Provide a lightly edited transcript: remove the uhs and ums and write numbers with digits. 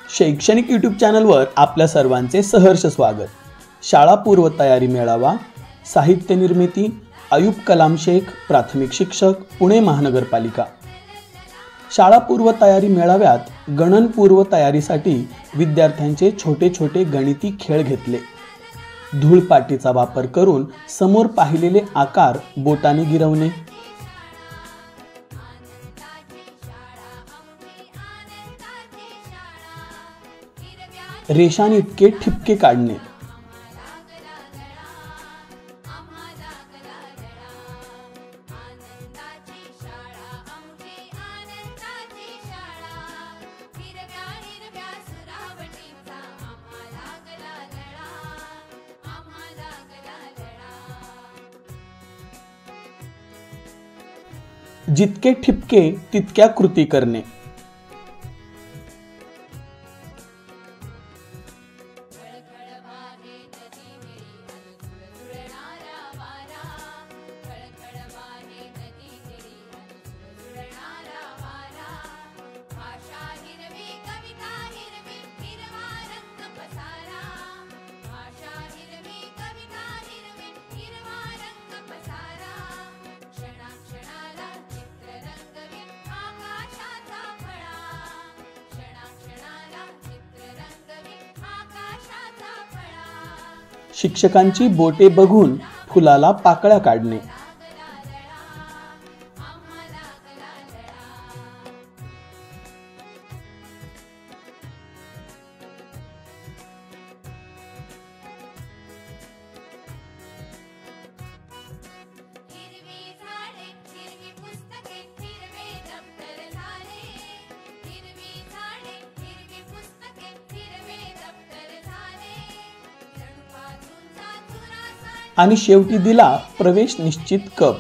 शैक्षणिक यूट्यूब चॅनलवर आपल्या सर्वांचे सहर्ष स्वागत। शाळा पूर्व तयारी मेळावा, साहित्य निर्मिती अयूब कलाम शेख, प्राथमिक शिक्षक, पुणे महानगरपालिका। शाळा पूर्व तयारी मेळाव्यात गणन पूर्व तयारीसाठी विद्यार्थ्यांचे छोटे छोटे गणिती खेळ घेतले। धूळपाटीचा वापर करून समोर पाहिलेले आकार बोटाने गिरवणे, रेषांइतके ठिपके काढणे, जितके ठिपके तितक्या कृती करणे, शिक्षकांची बोटे बघून फुलाला पाकळ्या काढणे, आणि शेवटी दिला प्रवेश निश्चित कप।